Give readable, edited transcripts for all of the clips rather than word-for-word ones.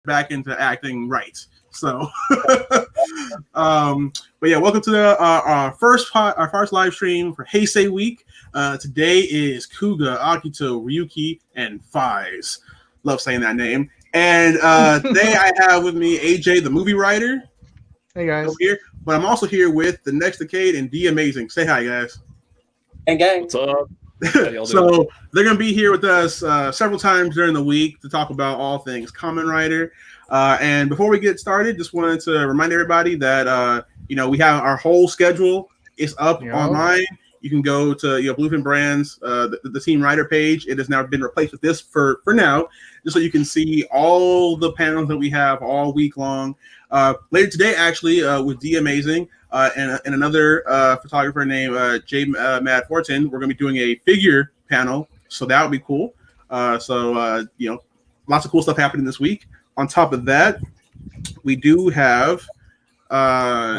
back into acting right. So, but yeah, welcome to our first live stream for Heisei week. Today is Kuuga, Agito, Ryuki, and Faiz. Love saying that name. And today I have with me AJ, the movie writer. Hey guys. Over here, but I'm also here with the Next Decade and D Amazing. Say hi, guys. And gang. What's up? So they're going to be here with us several times during the week to talk about all things Kamen Rider. And before we get started, just wanted to remind everybody that we have our whole schedule. It's up online. You can go to Bluefin Brands, the Team Rider page. It has now been replaced with this for now, just so you can see all the panels that we have all week long. Later today, actually, with D Amazing and another photographer named J. Mad Fortin, we're going to be doing a figure panel, so that would be cool. Lots of cool stuff happening this week. On top of that, we do have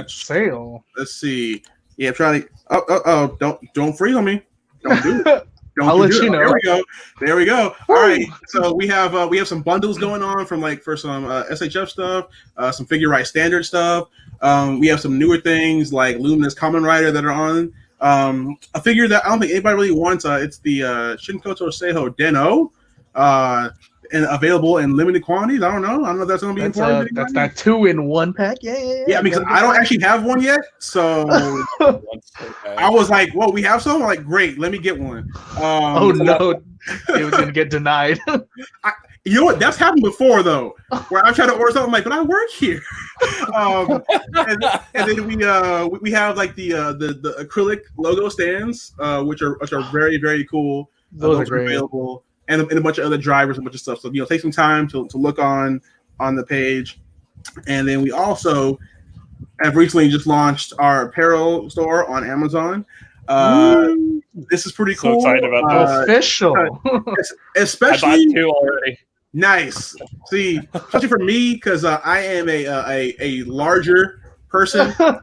sale. Let's see. Yeah, I'm trying to. Don't freeze on me. Don't do it. I'll let you know. There we go. All right. So we have some bundles going on for some SHF stuff, some Figure Right Standard stuff. We have some newer things like Luminous Kamen Rider that are on. A figure that I don't think anybody really wants. It's the Shinkoto Seiho Den-O. And available in limited quantities. I don't know if that's going to be important. That's that 2-in-1 pack. Yeah. Because I don't actually have one yet, so I was like, "Well, we have some." I'm like, great, let me get one. Oh no, it was going to get denied. You know what? That's happened before though, where I try to order something. I'm like, but I work here. And then we have like the acrylic logo stands, which are very, very cool. Those are great. Available. And a bunch of other drivers and a bunch of stuff. So, take some time to look on the page. And then we also have recently just launched our apparel store on Amazon. This is pretty cool. So excited about this. Official. Especially, I bought 2 already. Nice. See, especially for me, because I am a larger person. I'm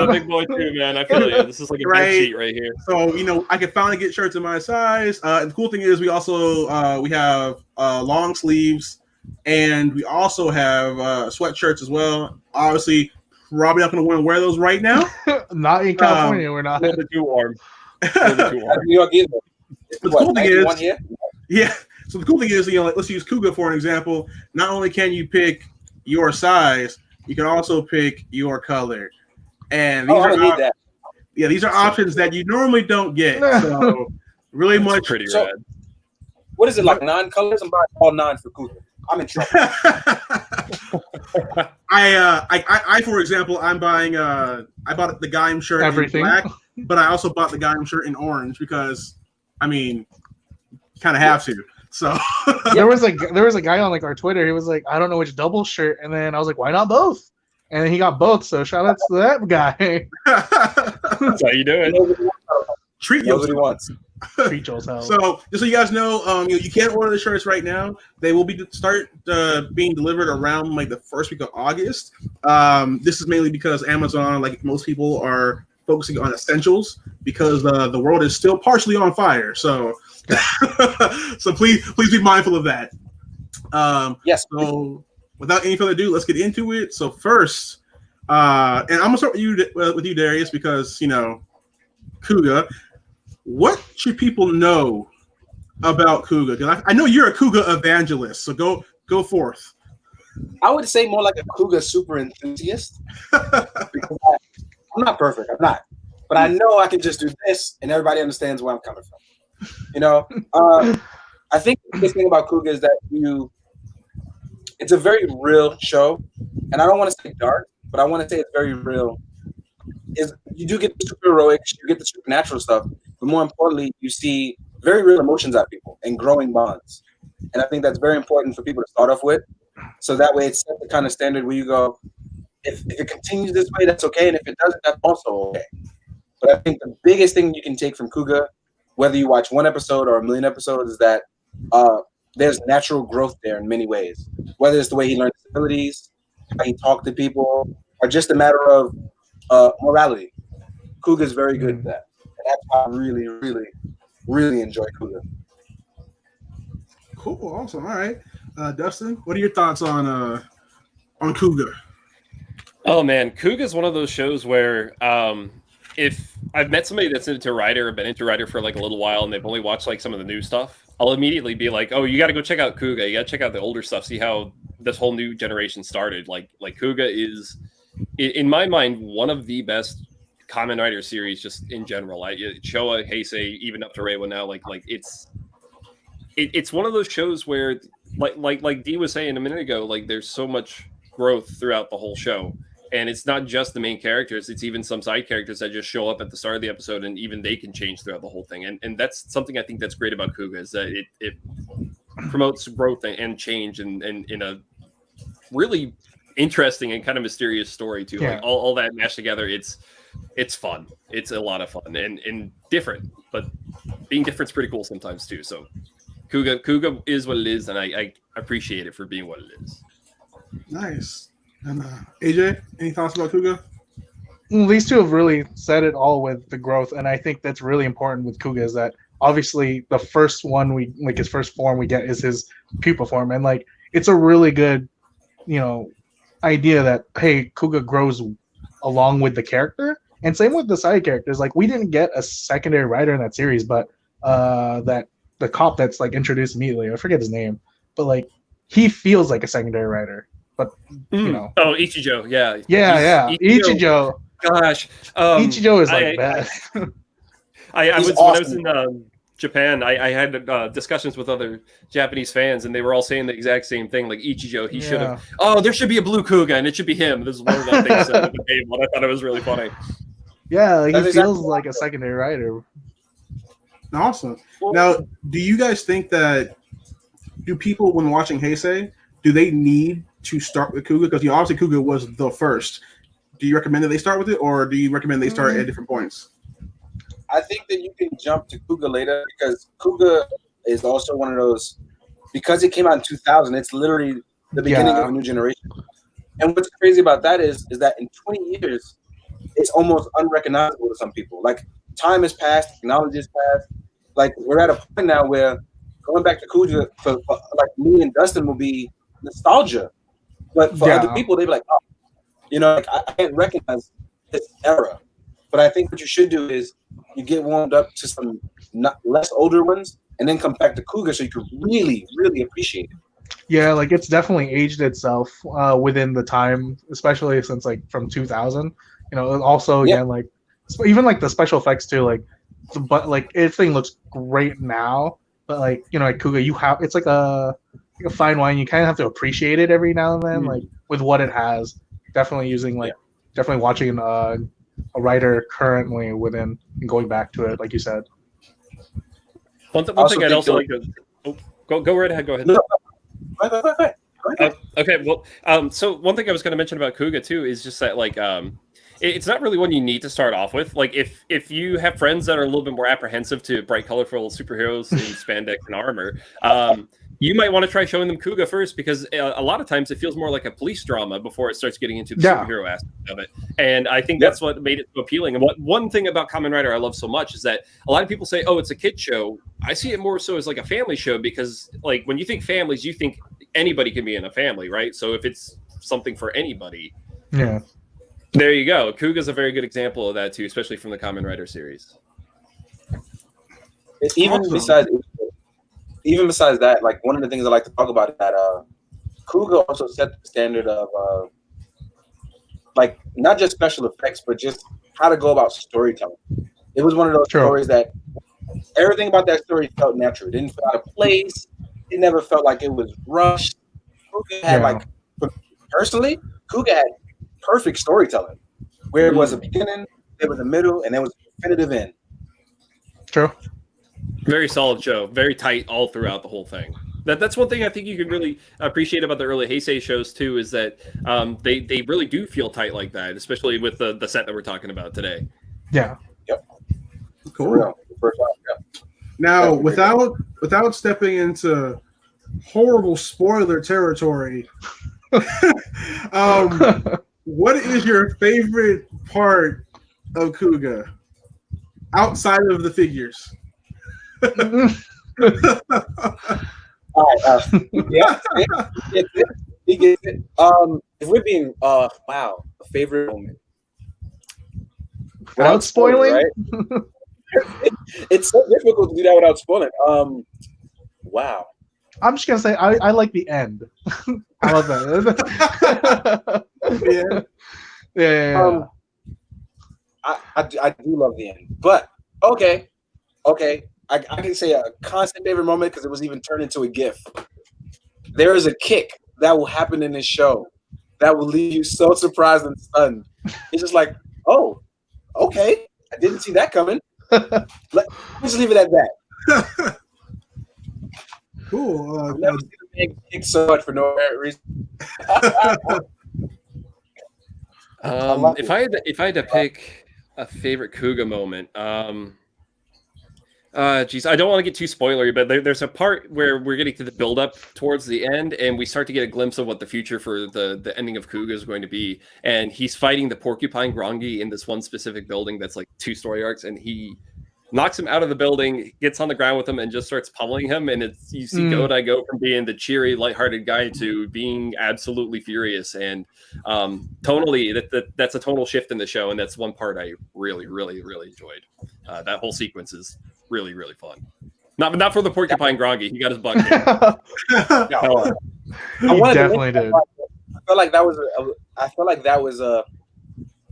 a big boy too, man. I feel you. This is like a big sheet right here. So I can finally get shirts in my size. The cool thing is we also we have long sleeves, and we also have sweatshirts as well. Obviously, probably not going to want to wear those right now. Not in California. We're not. A little bit too warm. New York either. The cool thing is, yeah. So the cool thing is, let's use Kuuga for an example. Not only can you pick your size, you can also pick your color. And these are options that you normally don't get. So really That's much pretty rad. What is it, like 9 colors? I'm buying all 9 for Kuuga. I'm in trouble. I for example, I'm buying I bought the Gaim shirt in black, but I also bought the Gaim shirt in orange because kind of have to. So there was a guy on like our Twitter. He was like, I don't know which double shirt, and then I was like, why not both? And then he got both. So shout out to that guy. That's how you do it. Treat yourself. Treat yourself. So just so you guys know, you can't order the shirts right now. They will start being delivered around like the first week of August. This is mainly because Amazon, like most people, are focusing on essentials because the world is still partially on fire. So. So please be mindful of that. Yes. So without any further ado, let's get into it. So first, and I'm gonna start with you, Darius, because Kuuga. What should people know about Kuuga? Because I know you're a Kuuga evangelist, so go forth. I would say more like a Kuuga super enthusiast. Because I'm not perfect. I'm not, but I know I can just do this, and everybody understands where I'm coming from. I think the biggest thing about Kuuga is that it's a very real show, and I don't want to say dark, but I want to say it's very real. You do get the super heroics, you get the supernatural stuff, but more importantly, you see very real emotions out of people and growing bonds. And I think that's very important for people to start off with, so that way it's set the kind of standard where you go, if it continues this way, that's okay, and if it doesn't, that's also okay. But I think the biggest thing you can take from Kuuga, whether you watch 1 episode or 1,000,000 episodes, is that there's natural growth there in many ways. Whether it's the way he learns his abilities, how he talks to people, or just a matter of morality. Kuuga is very good at that. And that's why I really, really, really enjoy Kuuga. Cool, awesome. All right. Dustin, what are your thoughts on Kuuga? Oh man, Kuuga is one of those shows where if I've met somebody that's into Rider or been into Rider for like a little while and they've only watched like some of the new stuff, I'll immediately be like, oh, you got to go check out Kuuga. You got to check out the older stuff, see how this whole new generation started. Like Kuuga is, in my mind, one of the best Kamen Rider series just in general. Showa, Heisei, even up to Reiwa now. Like it's one of those shows where like Dee was saying a minute ago, like there's so much growth throughout the whole show. And it's not just the main characters, it's even some side characters that just show up at the start of the episode and even they can change throughout the whole thing. And that's something I think that's great about Kuuga is that it promotes growth and change and in a really interesting and kind of mysterious story too. Yeah. Like all that mashed together, it's fun. It's a lot of fun and different, but being different is pretty cool sometimes too. So Kuuga is what it is, and I appreciate it for being what it is. Nice. And AJ, any thoughts about Kuuga? These two have really said it all with the growth, and I think that's really important with Kuuga is that obviously the first one his first form we get is his pupa form, and like it's a really good, idea that hey, Kuuga grows along with the character, and same with the side characters. Like we didn't get a secondary writer in that series, but that the cop that's like introduced immediately, I forget his name, but like he feels like a secondary writer. But Oh, Ichijo, yeah. Ichijo. Gosh, Ichijo is like bad. I was awesome. when I was in Japan. I had discussions with other Japanese fans, and they were all saying the exact same thing. Like Ichijo, he should have. Oh, there should be a blue Kuuga, and it should be him. This is one of the things at the table. I thought it was really funny. Yeah, like, he That's feels exactly like a secondary writer. Awesome. Now, do you guys think that people when watching Heisei, do they need to start with Kuuga? Because obviously Kuuga was the first. Do you recommend that they start with it, or do you recommend they start at different points? I think that you can jump to Kuuga later because Kuuga is also one of those, because it came out in 2000, it's literally the beginning of a new generation. And what's crazy about that is that in 20 years, it's almost unrecognizable to some people. Like time has passed, technology has passed. Like we're at a point now where going back to Kuuga for like me and Dustin will be nostalgia. But for other people, they'd be like, oh, like I can't recognize this era. But I think what you should do is you get warmed up to some less older ones and then come back to Kuuga so you can really, really appreciate it. Yeah, like it's definitely aged itself within the time, especially since like from 2000. Also again, like even like the special effects too, but everything looks great now. But like like Kuuga, it's like a fine wine. You kind of have to appreciate it every now and then, like with what it has. Definitely definitely watching a writer currently within and going back to it, like you said. One thing I'd also like to go right ahead. Go ahead. No, go ahead. Okay. Well, so one thing I was going to mention about Kuuga too is just that it's not really one you need to start off with. Like if you have friends that are a little bit more apprehensive to bright, colorful superheroes in spandex and armor, you might want to try showing them Kuuga first because a lot of times it feels more like a police drama before it starts getting into the superhero aspect of it. And I think that's what made it so appealing. And one thing about Kamen Rider I love so much is that a lot of people say, oh, it's a kid show. I see it more so as like a family show because like when you think families, you think anybody can be in a family, right? So if it's something for anybody. Yeah. There you go. Kuuga's a very good example of that too, especially from the Kamen Rider series. Even besides that, like one of the things I like to talk about is that Kuuga also set the standard of like not just special effects, but just how to go about storytelling. It was one of those stories that everything about that story felt natural. It didn't feel out of place. It never felt like it was rushed. Kuuga had personally, Kuuga had perfect storytelling. Where it was a beginning, there was a middle, and there was a definitive end. True. Very solid show. Very tight all throughout the whole thing. That's one thing I think you can really appreciate about the early Heisei shows too, is that they really do feel tight like that, especially with the set that we're talking about today. Yeah. Yep. Cool. Now, without stepping into horrible spoiler territory, what is your favorite part of Kuuga outside of the figures? All right. Yeah, he gets it. If we're being wow, a favorite moment. Without spoiling, right? It's so difficult to do that without spoiling. Wow. I'm just gonna say I like the end. How about that? Yeah. I do love the end, but okay. I can say a constant favorite moment because it was even turned into a GIF. There is a kick that will happen in this show that will leave you so surprised and stunned. It's just like, oh, okay, I didn't see that coming. Let's just leave it at that. Cool. I've never seen a man kick so much for no apparent reason. If I had to pick a favorite Kuuga moment, geez, I don't want to get too spoilery, but there's a part where we're getting to the build up towards the end, and we start to get a glimpse of what the future for the ending of Kuuga is going to be. And he's fighting the porcupine Grongi in this one specific building that's like 2-story arcs, and he knocks him out of the building, gets on the ground with him, and just starts pummeling him. And it's you see Godai go from being the cheery, lighthearted guy to being absolutely furious. And tonally, that's a tonal shift in the show, and that's one part I really, really, really enjoyed. That whole sequence is really, really fun. Not for the porcupine Grongi. He got his butt kicked. He definitely did. I feel like that was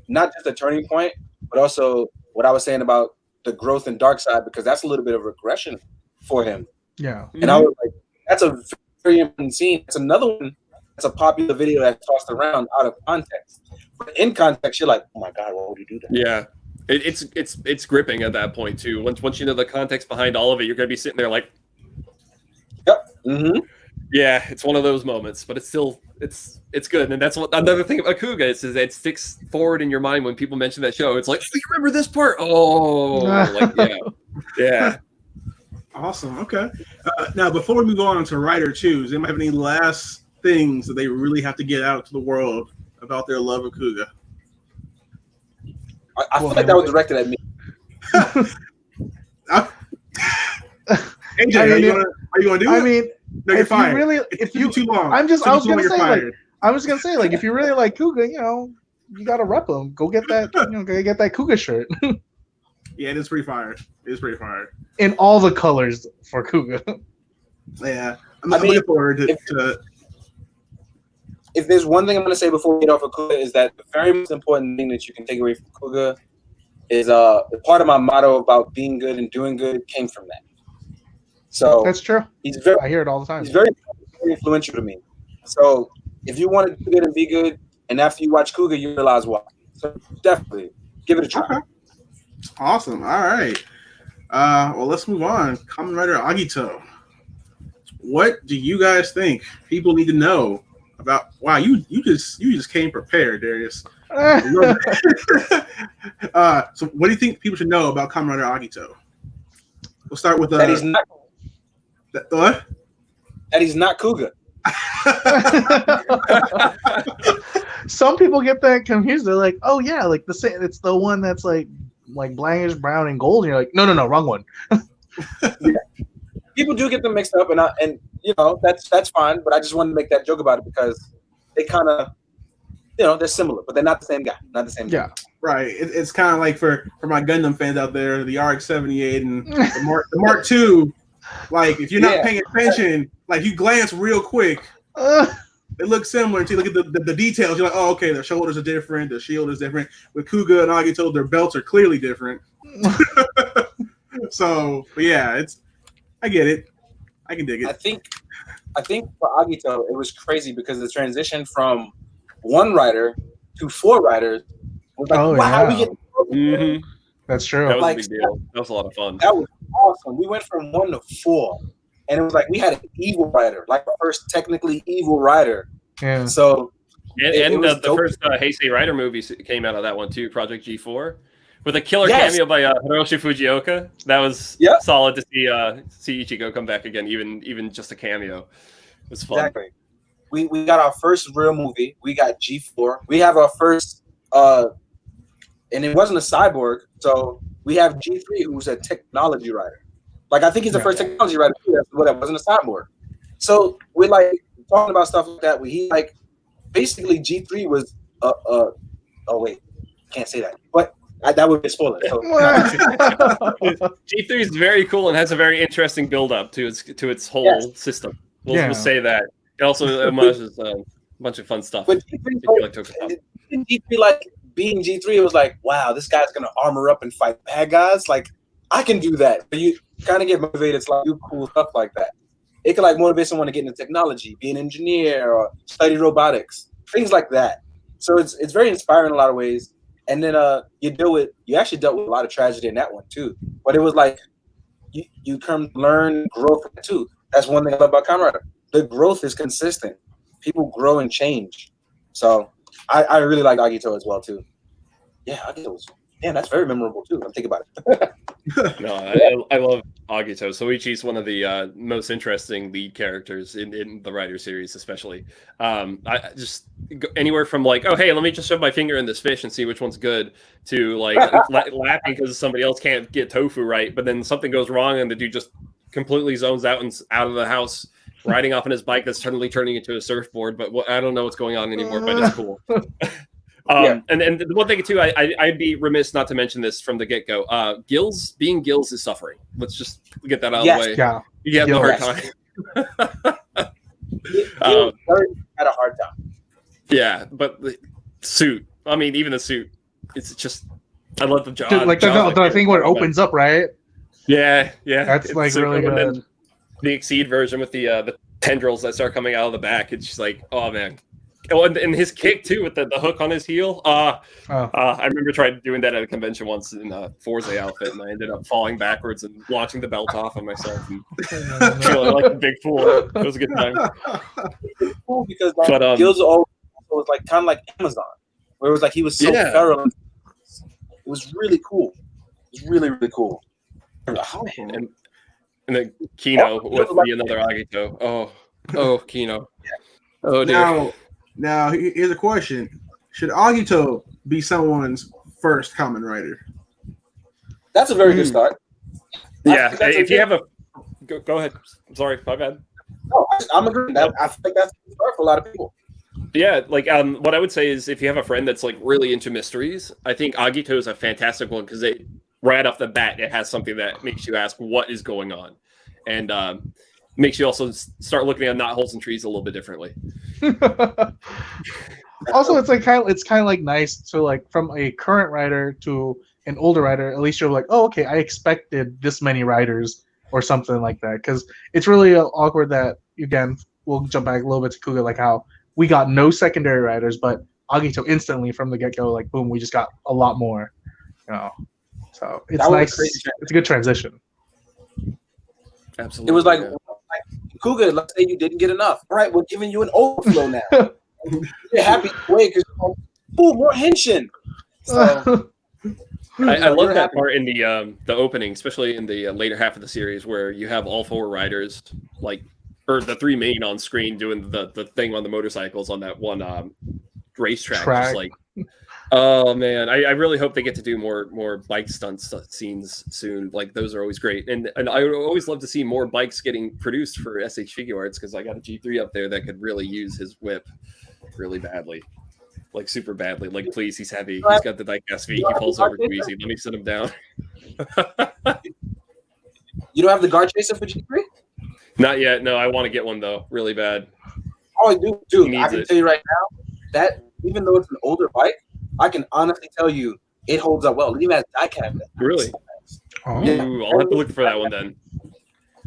not just a turning point, but also what I was saying about the growth in Dark Side, because that's a little bit of regression for him. Yeah. And I was like, that's a very important scene. It's another one that's a popular video that's tossed around out of context. But in context, you're like, oh my God, why would you do that? Yeah. It's gripping at that point too. Once you know the context behind all of it, you're gonna be sitting there like, yep. Mm-hmm. Yeah, it's one of those moments, but it's still it's good. And that's what another thing about Kuuga is that it sticks forward in your mind when people mention that show. It's like, oh, you remember this part? Oh, like yeah. Awesome. Okay. Now, before we move on to Rider 2, does anybody have any last things that they really have to get out to the world about their love of Kuuga? I feel like that was directed at me. AJ, are you gonna do it? I mean, no, you're fired. If you too long. I was gonna say, like, if you really like Kuuga, you gotta rep them. Go get that, go get that Kuuga shirt. Yeah, it is pretty fire. In all the colors for Kuuga. Yeah, I'm looking forward to. If there's one thing I'm going to say before we get off of Kuuga is that the very most important thing that you can take away from Kuuga is part of my motto about being good and doing good came from that. So that's true. I hear it all the time. He's very, very influential to me. So if you want to do good and be good, and after you watch Kuuga, you realize why. So definitely give it a try. Okay. Awesome. All right. Well, let's move on. Kamen Rider Agito. What do you guys think people need to know about? Wow, you just came prepared, Darius. So what do you think people should know about Kamen Rider Agito? We'll start with that he's not. What? That he's not Kuuga. Some people get that confused. They're like, "Oh yeah, like it's the one that's like blankish brown and gold." And you're like, "No, wrong one." Yeah. People do get them mixed up, and that's fine. But I just wanted to make that joke about it because they kind of, they're similar, but they're not the same guy. Not the same guy. Yeah, right. It's kind of like for my Gundam fans out there, the RX-78 and the Mark II. Like if you're not paying attention, like you glance real quick, they look similar until you look at the details. You're like, oh, okay, their shoulders are different, their shield is different. With Kuuga and Agito, their belts are clearly different. So, but yeah, I get it. I can dig it. I think for Agito, it was crazy because the transition from 1 rider to 4 riders was like, wow, we get. Mm-hmm. That's true. That was a big deal. That was a lot of fun. That was awesome. We went from 1 to 4, and it was like we had an evil rider, like the first technically evil rider. Yeah. So, and the first Heisei Rider movie came out of that one too, Project G4, with a killer cameo by Hiroshi Fujioka. That was solid to see Ichigo come back again, even just a cameo. It was fun. Exactly. We got our first real movie. We got G4. We have our first, and it wasn't a cyborg. So we have G3, who's a technology rider. Like I think he's the first technology rider too. That wasn't a cyborg. So we're like talking about stuff like that. Where he like basically G3 was oh wait, can't say that, but that would be a spoiler. So G3 is very cool and has a very interesting build up to its whole system. We'll say that. It also homages a bunch of fun stuff. But G3 like being G3, it was like, wow, this guy's gonna armor up and fight bad guys. Like, I can do that. But you kind of get motivated to like do cool stuff like that. It can like motivate someone to get into technology, be an engineer, or study robotics, things like that. So it's very inspiring in a lot of ways. And then you actually dealt with a lot of tragedy in that one too. But it was like you come learn, grow from it too. That's one thing I love about Kamen Rider. The growth is consistent. People grow and change. So I really like Agito as well too. Yeah, Agito was that's very memorable too. I'm thinking about it. No, I love Agito. Soichi's one of the most interesting lead characters in the Rider series, especially. I just anywhere from like, oh hey, let me just shove my finger in this fish and see which one's good, to like laughing because somebody else can't get tofu right, but then something goes wrong and the dude just completely zones out and out of the house, riding off on his bike that's suddenly turning into a surfboard. But I don't know what's going on anymore, but it's cool. And the one thing too, I'd be remiss not to mention this from the get-go. Gills is suffering. Let's just get that out of the way. Yeah. You have a hard time. Had a hard time. Yeah, but the suit. I mean, even the suit. It's just, I love the job. Dude, like the thing where it opens up, right? Yeah. That's like so really good. The Exceed version with the tendrils that start coming out of the back. It's just like, oh man. Oh, and his kick too with the hook on his heel. I remember trying doing that at a convention once in a Forza outfit, and I ended up falling backwards and launching the belt off on myself and feeling like a big fool. It was a good time. It's cool because like, Gills was like kind of like Amazon, where it was like he was so thorough. It was really cool. It was really, really cool. Oh, and then Kino with another Agito. Oh, Kino. Oh dear. Now, here's a question. Should Agito be someone's first Kamen Rider? That's a very good start. Yeah, if you have a... Go ahead. Sorry, my bad. No, I'm agreeing. I think that's a good start for a lot of people. Yeah, like what I would say is if you have a friend that's like really into mysteries, I think Agito is a fantastic one because right off the bat, it has something that makes you ask what is going on. And makes you also start looking at knot holes and trees a little bit differently. Also, it's kind of like nice to like from a current writer to an older writer. At least you're like, oh, okay, I expected this many writers or something like that. Because it's really awkward that again, we'll jump back a little bit to Kuuga, like how we got no secondary writers, but Agito instantly from the get go, like boom, we just got a lot more. So it's nice. It's a good transition. Absolutely. It was like Kuuga, let's say you didn't get enough. All right, we're giving you an overflow now. You're happy way because more henshin. So, I love that part in the opening, especially in the later half of the series where you have all four riders, like, or the three main on screen doing the thing on the motorcycles on that one racetrack. Just like, oh man, I really hope they get to do more bike stunts scenes soon. Like those are always great, and I would always love to see more bikes getting produced for SH Figure Arts because I got a G3 up there that could really use his whip really badly, like super badly. Like please, he's heavy. He's got the diecast feet. He falls over too easy. Let me sit him down. You don't have the guard chaser for G3? Not yet. No, I want to get one though, really bad. Oh, dude, I can tell you right now that even though it's an older bike, I can honestly tell you it holds up well. It even has diecast. Really? Oh. Yeah. Ooh, I'll have to look for that one then.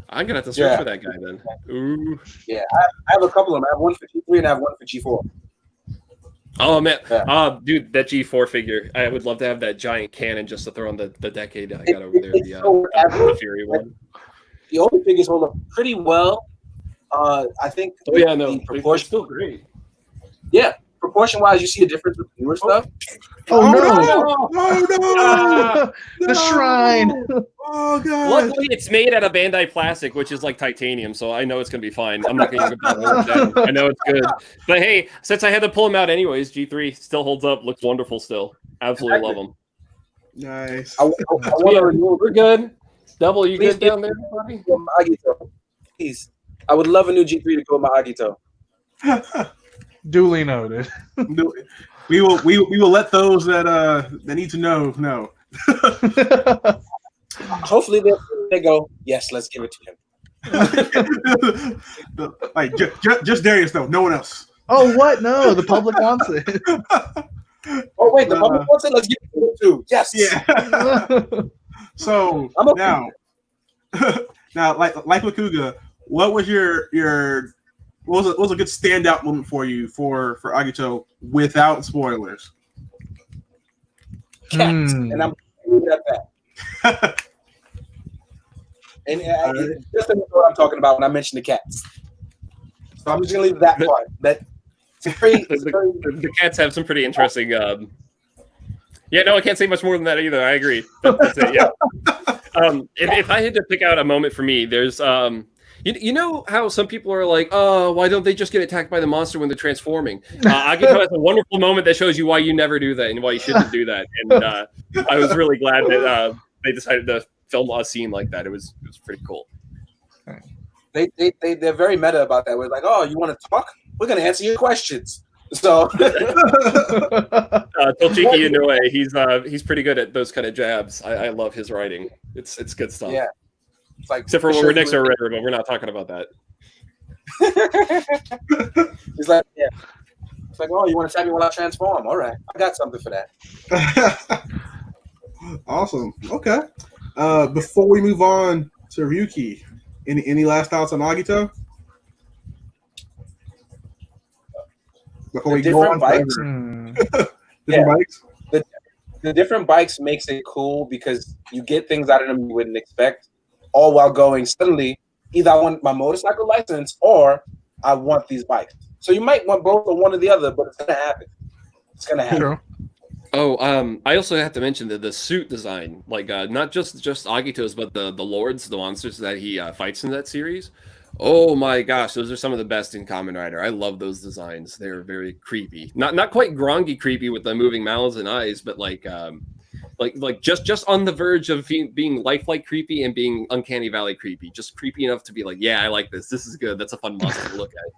I'm gonna have to search for that guy then. Ooh. Yeah, I have a couple of them. I have one for G3 and I have one for G4. Oh man, dude, that G4 figure. I would love to have that giant cannon just to throw on the decade I got over there. The Fury one. The older figures hold up pretty well. I think. Oh yeah, no, they're still great. Yeah, proportion-wise, you see a difference with newer stuff. Oh no! The shrine. Oh god! Luckily, it's made out of Bandai plastic, which is like titanium, so I know it's gonna be fine. I'm not gonna go. I know it's good, but hey, since I had to pull them out anyways, G3 still holds up, looks wonderful still. Absolutely love them. Nice. I want to renew. We're good. Double, you good down there, buddy? Please. I would love a new G3 to go with my Agito. Duly noted. We will let those that need to know. Hopefully they go, yes, let's give it to him. Like just Darius though, no one else. Oh, what? No, the public wants it. Oh wait, the public wants it. Let's give it to him too. Yes. Yeah. So now, like with Kuuga, what was what was a good standout moment for you for Agito without spoilers? Cats, and I'm leaving it at that. And just know what I'm talking about when I mention the cats. So I'm just gonna leave that part. That the cats have some pretty interesting. Yeah, no, I can't say much more than that either. I agree. That's it. Yeah. If I had to pick out a moment for me, there's you know how some people are like, oh, why don't they just get attacked by the monster when they're transforming? Agito has a wonderful moment that shows you why you never do that and why you shouldn't do that. And I was really glad that they decided to film a scene like that. It was pretty cool. They're very meta about that. We're like, oh, you want to talk? We're gonna answer your questions. So Tochiki Inoue, he's pretty good at those kind of jabs. I love his writing. It's good stuff. Yeah. It's like, except for when we're next to a river, but we're not talking about that. He's like, yeah. It's like, oh, you want to tell me when I transform? All right, I got something for that. Awesome. Okay. Before we move on to Ryuki, any last thoughts on Agito? Before we go on, bikes. Different bikes. The different bikes makes it cool because you get things out of them you wouldn't expect, all while going suddenly. Either I want my motorcycle license or I want these bikes. So you might want both or one or the other, but it's gonna happen. It's gonna happen. Sure. Oh, I also have to mention the suit design, like not just Agito's, but the lords, the monsters that he fights in that series. Oh my gosh, those are some of the best in Kamen Rider. I love those designs. They're very creepy. Not quite Grongi creepy with the moving mouths and eyes, but like just on the verge of being lifelike creepy and being uncanny valley creepy. Just creepy enough to be like, yeah, I like this. This is good. That's a fun monster to look at.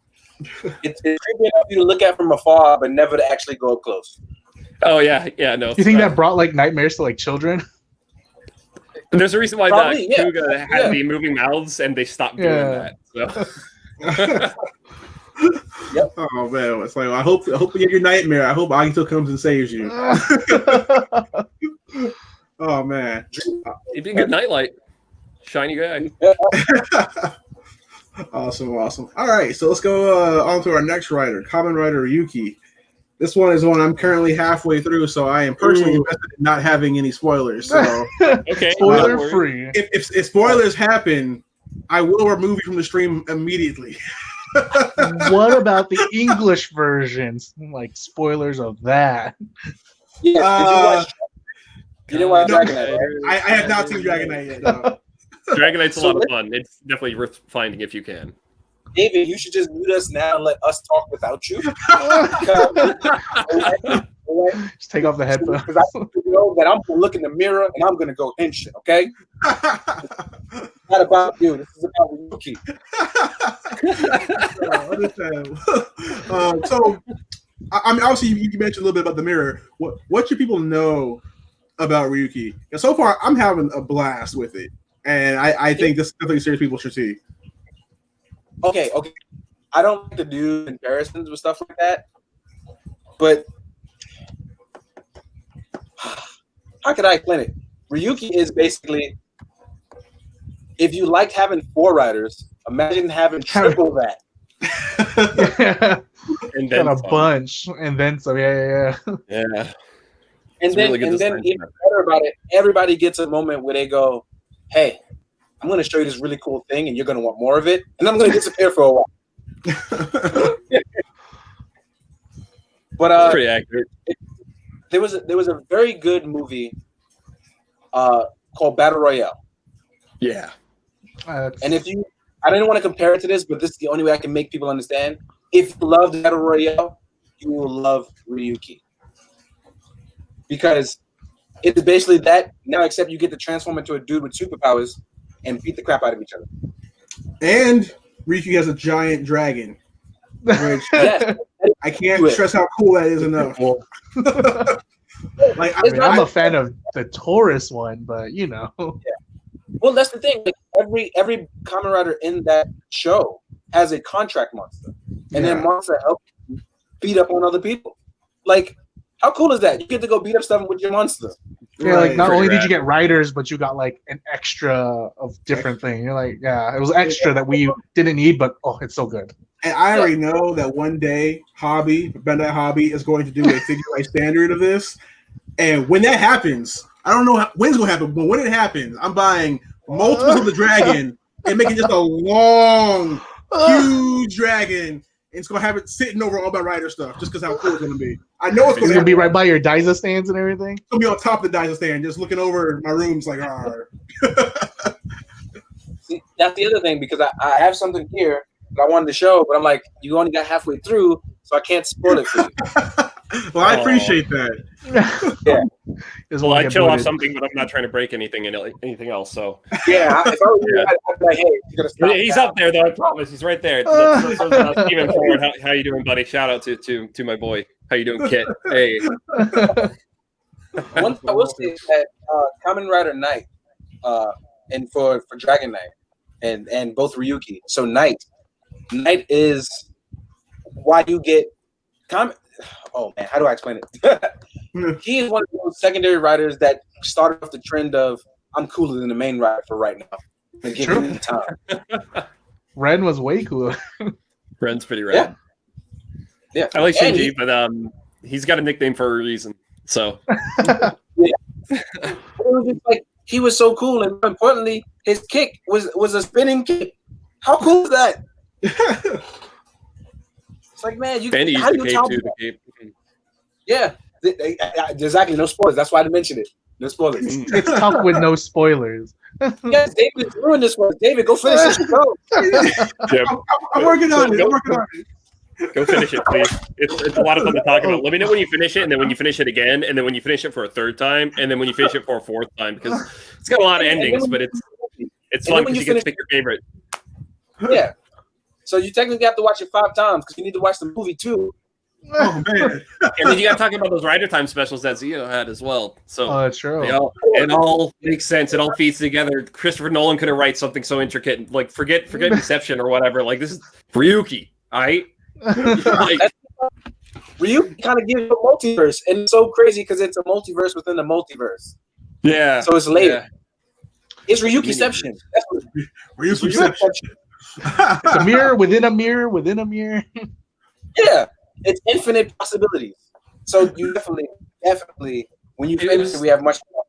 It's creepy enough for you to look at from afar, but never to actually go up close. Oh yeah, no. You think that brought like nightmares to like children? And there's a reason why Probably, that Kuuga had the moving mouths, and they stopped doing that. So. Yep. Oh man, it's like I hope you get your nightmare. I hope Agito comes and saves you. Oh man, It'd be a good nightlight. Shiny guy. Awesome. All right, so let's go on to our next writer, Kamen Rider Ryuki. This one is one I'm currently halfway through, so I am personally invested in not having any spoilers. So Okay, spoiler free. If spoilers happen, I will remove you from the stream immediately. What about the English versions? Like spoilers of that. Yeah, you didn't watch Dragon Knight, right? I have not seen Dragon Knight yet. No. Dragon Knight's a lot of fun. It's definitely worth finding if you can. David, you should just mute us now and let us talk without you. Just take off the headphones. Because I know that I'm going to look in the mirror and I'm going to go henshin, okay? It's not about you. This is about Ryuki. So, I mean, obviously, you mentioned a little bit about the mirror. What should people know about Ryuki? And so far, I'm having a blast with it. And I think this is definitely a series people should see. Okay. I don't like to do comparisons with stuff like that, but how could I explain it? Ryuki is basically, if you liked having 4 riders, imagine having triple that. And then a bunch, and then some. Yeah. And it's then, really good and then design. even better about it, everybody gets a moment where they go, "Hey, I'm going to show you this really cool thing, and you're going to want more of it, and I'm going to disappear for a while." But pretty accurate. There was a very good movie called Battle Royale. Yeah. And I didn't want to compare it to this, but this is the only way I can make people understand. If you love Battle Royale, you will love Ryuki. Because it's basically that now, except you get to transform into a dude with superpowers and beat the crap out of each other. And Ryuki has a giant dragon, which Yes. I can't stress how cool that is enough. Like, I mean, I'm a fan of the Taurus one, but you know. Well, that's the thing. Like every Kamen Rider in that show has a contract monster, and then monster helps you beat up on other people. Like, how cool is that? You get to go beat up stuff with your monster. Yeah, like not Pretty only did rad. you get riders, but you got like an extra of different thing. You're like, yeah, it was extra that we didn't need, but oh, it's so good. And I already know that one day Bandai Hobby is going to do a figure eight standard of this. And when that happens, I don't know when it's going to happen, but when it happens, I'm buying multiples of the dragon and making just a long, huge dragon. And it's going to have it sitting over all my rider stuff just because how cool it's going to be. I know it's It's going gonna be right by your Daiza stands and everything. It's going to be on top of the Daiso stand, just looking over my rooms like, See, that's the other thing, because I have something here that I wanted to show, but I'm like, you only got halfway through, so I can't spoil it for you. Well, I appreciate that. Yeah. Well, I chill off something, but I'm not trying to break anything else. So Yeah, if I were you, I'd be like, hey, you gotta stop. he's up there, though. I promise, he's right there. Steven Ford, how you doing, buddy? Shout out to my boy. How you doing, Kit? Hey. One thing I will say is that Kamen Rider Night, and for Dragon Knight, and both Ryuki. So Night is why you get oh man, how do I explain it? He is one of those secondary writers that started off the trend of I'm cooler than the main writer for right now. And give him the time. Ren was way cooler. Ren's pretty rad. Yeah. I like Shinji, but he's got a nickname for a reason. So It was just like he was so cool, and more importantly, his kick was a spinning kick. How cool is that? It's like, man, and he how used do the you cape tell too. people? Yeah, exactly. No spoilers. That's why I mentioned it. No spoilers. It's tough with no spoilers. Yes, David ruined this one. David, go finish it. Go. Yep. I'm working on it. I'm working on it. Go finish it, please. It's a lot of fun to talk about. Let me know when you finish it, and then when you finish it again, and then when you finish it for a third time, and then when you finish it for a fourth time, because it's got a lot of endings, but it's fun because you get to pick your favorite. Yeah. So you technically have to watch it 5 times because you need to watch the movie too. Oh man! And then you got to talk about those Rider Time specials that Zio had as well. So Oh, that's true. it all makes sense. It all feeds together. Christopher Nolan could have write something so intricate. Like forget Inception or whatever. Like this is Ryuki, all right? Like, Ryuki kind of gives you a multiverse, and it's so crazy because it's a multiverse within the multiverse. yeah. So it's later. Yeah. It's Ryukiception. That's what Ryukiception. It's a mirror within a mirror within a mirror. Yeah, it's infinite possibilities. So you definitely, when you finish it, we have much more.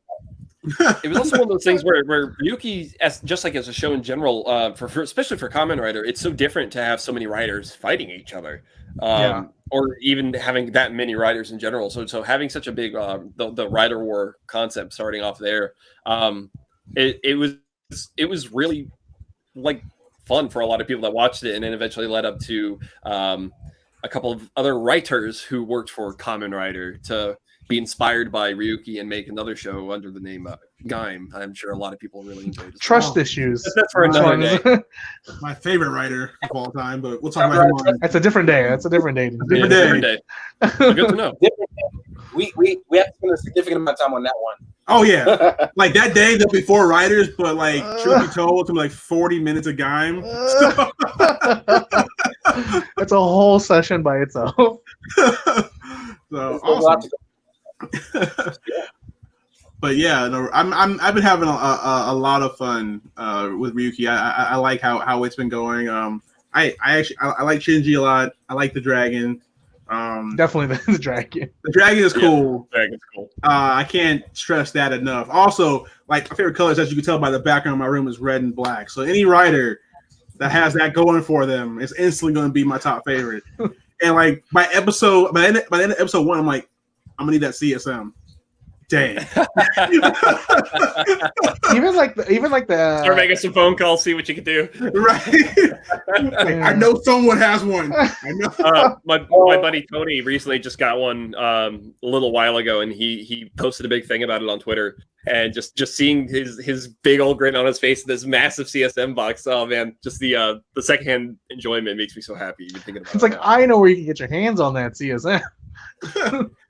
It was also one of those things where Ryuki, just like as a show in general, for especially for Kamen Rider, it's so different to have so many riders fighting each other, or even having that many riders in general. So having such a big the rider war concept starting off there, it was really like fun for a lot of people that watched it, and then eventually led up to a couple of other writers who worked for Kamen Rider to be inspired by Ryuki and make another show under the name Gaim. I'm sure a lot of people really enjoyed it. Trust issues. That's for another day. My favorite writer of all time, but we'll talk about him on That's a different day. That's a different day. Different day. Good to know. We have to spend a significant amount of time on that one. Oh yeah, like that day there'll be 4 riders, but like truth be told, it's like 40 minutes of Gaim. That's a whole session by itself. So awesome. But yeah, no, I've been having a lot of fun with Ryuki. I like how it's been going. I like Shinji a lot. I like the dragon. Definitely the dragon. The dragon is cool. Yeah, dragon's cool. I can't stress that enough. Also, like my favorite colors, as you can tell by the background of my room, is red and black. So any rider that has that going for them is instantly going to be my top favorite. And like by the end of episode 1, I'm like, I'm gonna need that CSM. Dang. even like the Start making some phone calls, see what you can do. Right. I know someone has one. I know. My buddy Tony recently just got one a little while ago, and he posted a big thing about it on Twitter. And just seeing his big old grin on his face, this massive CSM box. Oh man, just the secondhand enjoyment makes me so happy. Even thinking about it's like I know where you can get your hands on that CSM.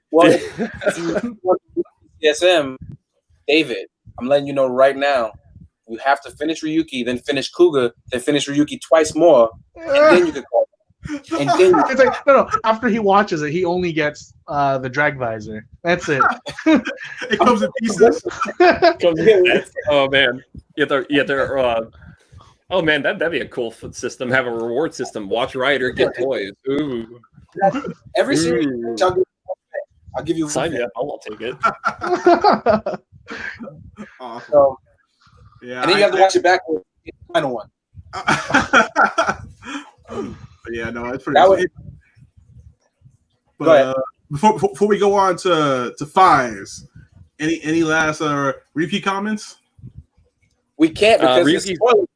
Well, CSM, David, I'm letting you know right now. You have to finish Ryuki, then finish Kuuga, then finish Ryuki twice more, and then you can call it. And then it's like no. After he watches it, he only gets the drag visor. That's it. It comes in pieces. Oh man, oh man, that'd be a cool system. Have a reward system. Watch Rider, get toys. Ooh. Every series, I'll give you. Sign me up. I'll take it. Awesome. So, Yeah. and then you have to watch it back with the final one. Yeah, no, it's pretty. That was- But before we go on to Faiz, any last repeat comments? We can't because it's Ryuki's- spoilers.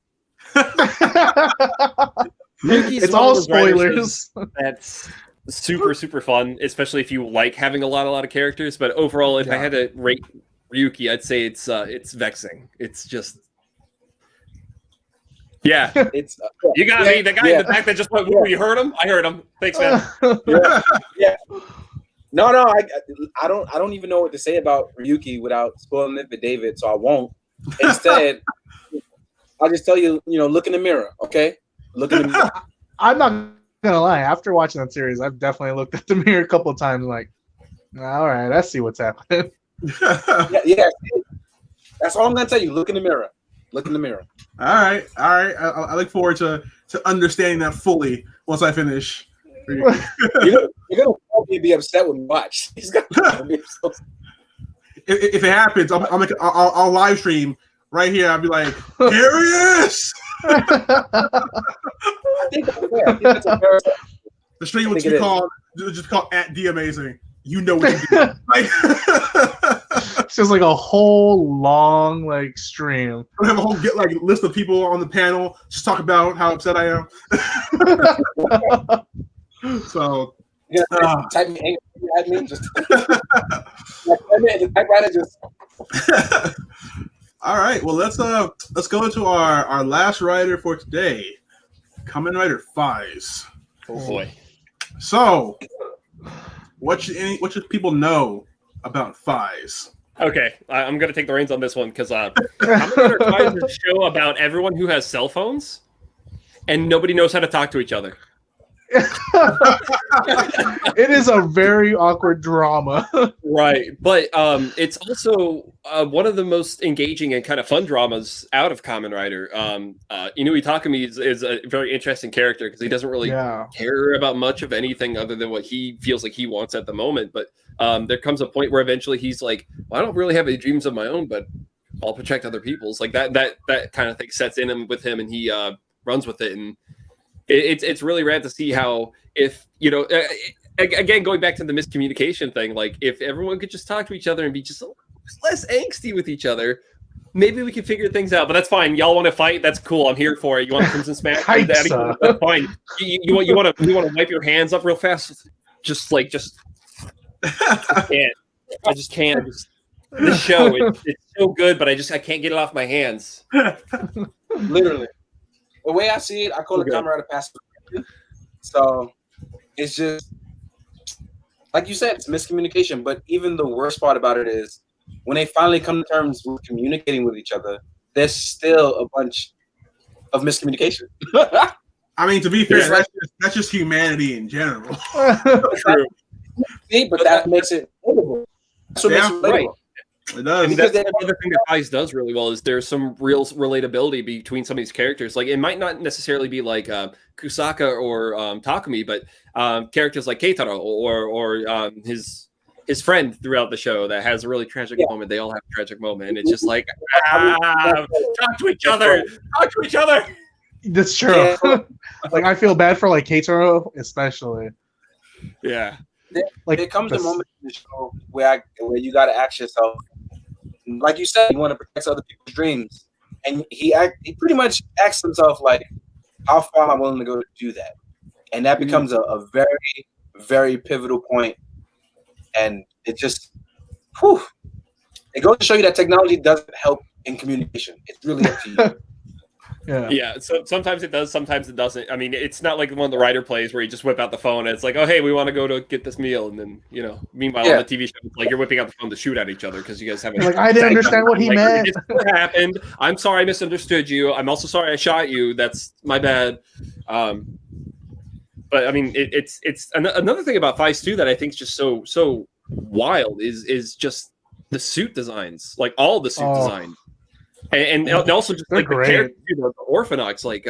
Ryuki's It's one all of those writers spoilers. That's super fun, especially if you like having a lot of characters. But overall, if I had to rate Ryuki, I'd say it's vexing. It's just It's you got me. The guy in the back that just went, "Woo!" You heard him? I heard him. Thanks, man. yeah. No, I don't even know what to say about Ryuki without spoiling it for David, so I won't. Instead, I'll just tell you, look in the mirror, okay? Look in the mirror. I'm not gonna lie. After watching that series, I've definitely looked at the mirror a couple of times. Like, all right, I see what's happening. Yeah. That's all I'm gonna tell you. Look in the mirror. Look in the mirror. All right. I look forward to understanding that fully once I finish. You're gonna probably be upset when you watch. He's gonna be so... If it happens, I'll live stream right here. I'll be like, here he is. I think that's a fair. The stream would just called at D Amazing. You know what you do. It's just like a whole long stream. I have a whole list of people on the panel just talk about how upset I am. So type me angry at me. Just the typewriter just. All right. Well, let's go into our last rider for today, Kamen Rider Faiz. Oh boy. So, what should people know about Faiz? Okay, I'm gonna take the reins on this one because I'm gonna find a show about everyone who has cell phones and nobody knows how to talk to each other. It is a very awkward drama. Right, but it's also one of the most engaging and kind of fun dramas out of Kamen Rider. Inui Takumi is a very interesting character because he doesn't really care about much of anything other than what he feels like he wants at the moment. But there comes a point where eventually he's like, well, I don't really have any dreams of my own, but I'll protect other people's. Like that kind of thing sets in him with him, and he runs with it. And it's really rad to see how, if again, going back to the miscommunication thing, like if everyone could just talk to each other and be just less angsty with each other, maybe we can figure things out. But that's fine. Y'all want to fight? That's cool. I'm here for it. You want to Crimson Smash? That's fine. You want to wipe your hands up real fast? I can't. I just can't. This show, it's so good, but I can't get it off my hands. Literally. The way I see it, I call it Kamen Rider passive. So it's just like you said, it's miscommunication. But even the worst part about it is when they finally come to terms with communicating with each other, there's still a bunch of miscommunication. I mean, to be fair, that's just humanity in general. True. See, but that makes it relatable. That's what makes it relatable. Right. It does. And that's the other thing that Faiz does really well is there's some real relatability between some of these characters. Like it might not necessarily be like Kusaka or Takumi, but characters like Keitaro or his friend throughout the show that has a really tragic moment. They all have a tragic moment, and it's just like talk to each other, talk to each other. That's true. Yeah. Like I feel bad for Keitaro especially. Yeah. There comes a moment in the show where you got to ask yourself, like you said, you want to protect other people's dreams, and he pretty much asks himself like, how far am I willing to go to do that? And that becomes a very, very pivotal point, and it just, it goes to show you that technology doesn't help in communication. It's really up to you. Yeah. So sometimes it does, sometimes it doesn't. I mean, it's not like one of the Rider plays where you just whip out the phone and it's like, oh, hey, we want to go to get this meal, and then meanwhile on the TV show, it's like you're whipping out the phone to shoot at each other because you guys haven't. Like, I didn't understand what he meant. What happened? I'm sorry, I misunderstood you. I'm also sorry I shot you. That's my bad. But I mean, it's another thing about Faiz too that I think is just so wild is just the suit designs, like all the suit designs. And also just like the character, the Orphanox, like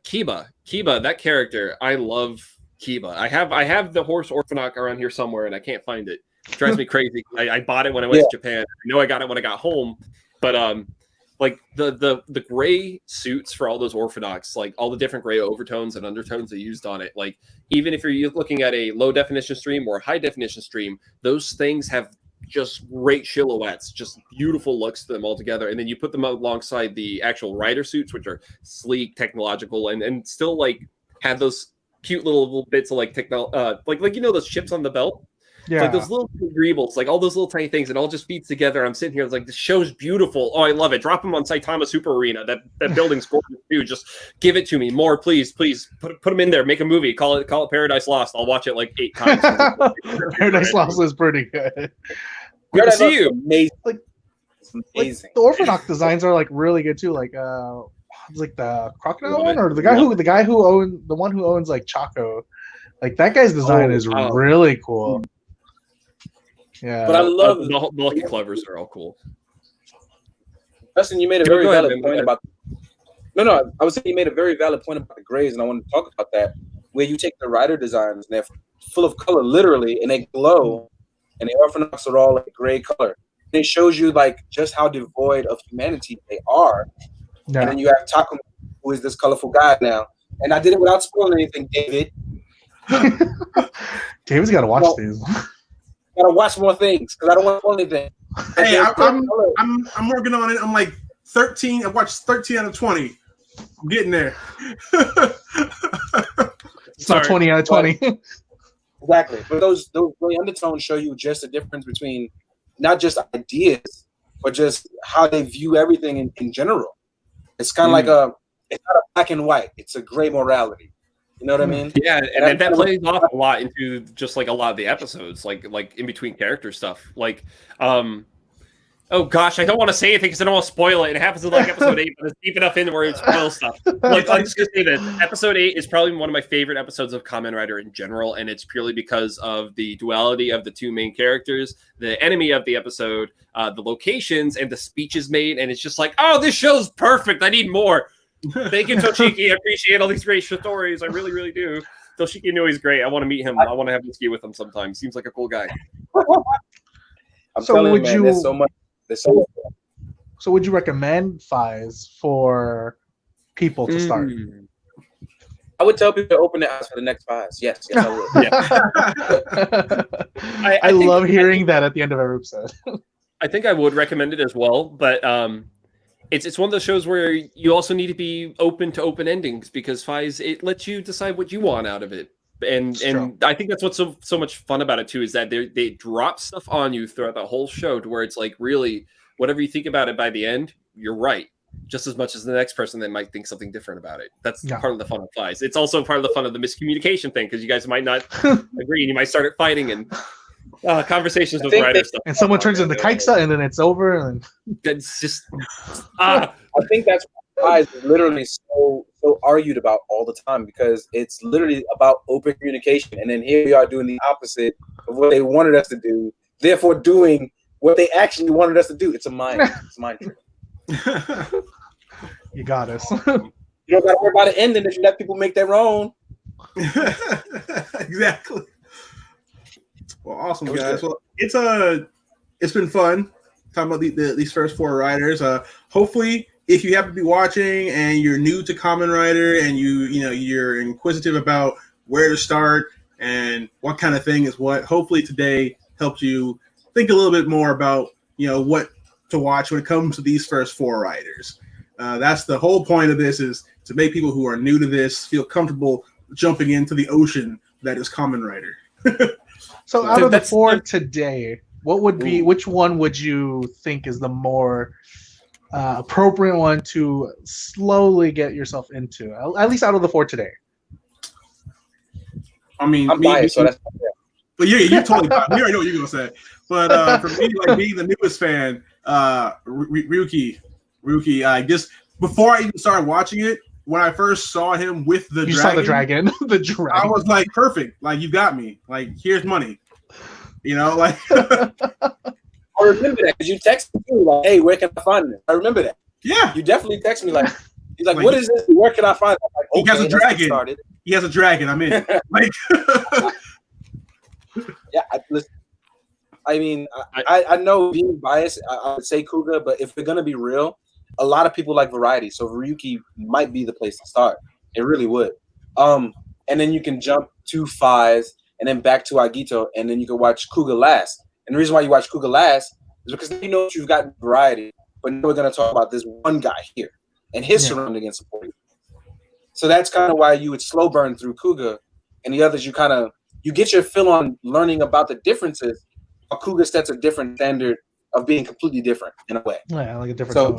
Kiba, that character, I love Kiba. I have the horse Orphanox around here somewhere, and I can't find it. It drives me crazy. I bought it when I went to Japan. I know I got it when I got home, but like the gray suits for all those Orphanox, like all the different gray overtones and undertones they used on it. Like even if you're looking at a low definition stream or a high definition stream, those things have just great silhouettes, just beautiful looks to them all together. And then you put them alongside the actual rider suits, which are sleek, technological, and still like have those cute little bits of like like those chips on the belt. Yeah, like those little greebles, like all those little tiny things, and all just feeds together. I'm sitting here, it's like, this show's beautiful. Oh, I love it. Drop them on Saitama Super Arena. That building's gorgeous too. Just give it to me more, please. Put them in there. Make a movie. Call it Paradise Lost. I'll watch it like 8 times. Paradise Lost is pretty good. Good to see you. Amazing. Like the Orphanox designs are like really good too. Like it's like the crocodile one, or the guy who owns like Chaco. Like that guy's design is really cool. Yeah, but I love the Lucky Clovers are all cool. Dustin, you made a very valid point about. No, I was saying you made a very valid point about the grays, and I want to talk about that. Where you take the rider designs, and they're full of color, literally, and they glow, and the Orphanox are all like gray color. And it shows you like just how devoid of humanity they are. Yeah. And then you have Takumi, who is this colorful guy now. And I did it without spoiling anything, David. David's got to watch these. Gotta watch more things because I don't want to spoil anything. Hey, I'm working on it. I'm like 13. I watched 13 out of 20. I'm getting there. It's not 20 out of 20. Exactly. But those really undertones show you just the difference between not just ideas, but just how they view everything in general. It's kind of like it's not a black and white. It's a gray morality. You know what I mean? Yeah, and that plays off a lot into just like a lot of the episodes, like in between character stuff. Like, oh gosh, I don't want to say anything because I don't want to spoil it. It happens in like episode 8, but it's deep enough in where it spoils stuff. Like, I'm just gonna say that episode 8 is probably one of my favorite episodes of Kamen Rider in general, and it's purely because of the duality of the two main characters, the enemy of the episode, the locations, and the speeches made. And it's just like, oh, this show's perfect. I need more. Thank you, Toshiki. I appreciate all these great stories. I really, really do. Toshiki knew he's great. I want to meet him. I want to have a ski with him sometime. Seems like a cool guy. So would you recommend Faiz for people to start? I would tell people to open their eyes for the next Faiz. Yes, I would. Yeah. I love hearing that at the end of every episode. I think I would recommend it as well, but it's one of those shows where you also need to be open to open endings because Faiz, it lets you decide what you want out of it. And I think that's what's so much fun about it too, is that they drop stuff on you throughout the whole show to where it's like, really, whatever you think about it by the end, you're right. Just as much as the next person that might think something different about it. That's part of the fun of Faiz. It's also part of the fun of the miscommunication thing because you guys might not agree and you might start fighting and conversations with writers stuff. And someone turns into Kaiksa and then it's over. And it's just I think that's why Faiz is literally so argued about all the time because it's literally about open communication. And then here we are doing the opposite of what they wanted us to do, therefore doing what they actually wanted us to do. It's a mind trick. You got us. You don't got to worry about it ending if you let people make their own. Exactly. Well, awesome, guys. Well, it's been fun talking about these first 4 riders. Hopefully, if you happen to be watching and you're new to Kamen Rider and you're inquisitive about where to start, and what kind of thing is what. Hopefully today helped you think a little bit more about, what to watch when it comes to these first 4 riders. That's the whole point of this, is to make people who are new to this feel comfortable jumping into the ocean that is Kamen Rider. So out of the 4 today, what would be? Which one would you think is the more appropriate one to slowly get yourself into? At least out of the 4 today. I mean, I'm biased, so that's. But yeah, you're totally biased. We already know what you're gonna say. But for me, like being the newest fan, Ryuki, just before I even started watching it, when I first saw him with the you dragon, saw the dragon, the dragon. I was like, perfect. Like, you got me. Like, here's money. Like. I remember that because you texted me like, "Hey, where can I find this?" I remember that. Yeah. You definitely texted me like, "He's like, what is this? Where can I find it?" Like, he has a dragon. He has a dragon. I'm in. Like. Yeah, listen. I mean, I know being biased, I would say Kuuga, but if we're gonna be real, a lot of people like variety, so Ryuki might be the place to start. It really would. And then you can jump to Faiz, and then back to Agito, and then you can watch Kuuga last. And the reason why you watch Kuuga last is because you know you've got variety, but now we're gonna talk about this one guy here and his surrounding and support. So that's kind of why you would slow burn through Kuuga, and the others you get your fill on learning about the differences. Kuuga sets a different standard of being completely different in a way. Yeah, like a different. So,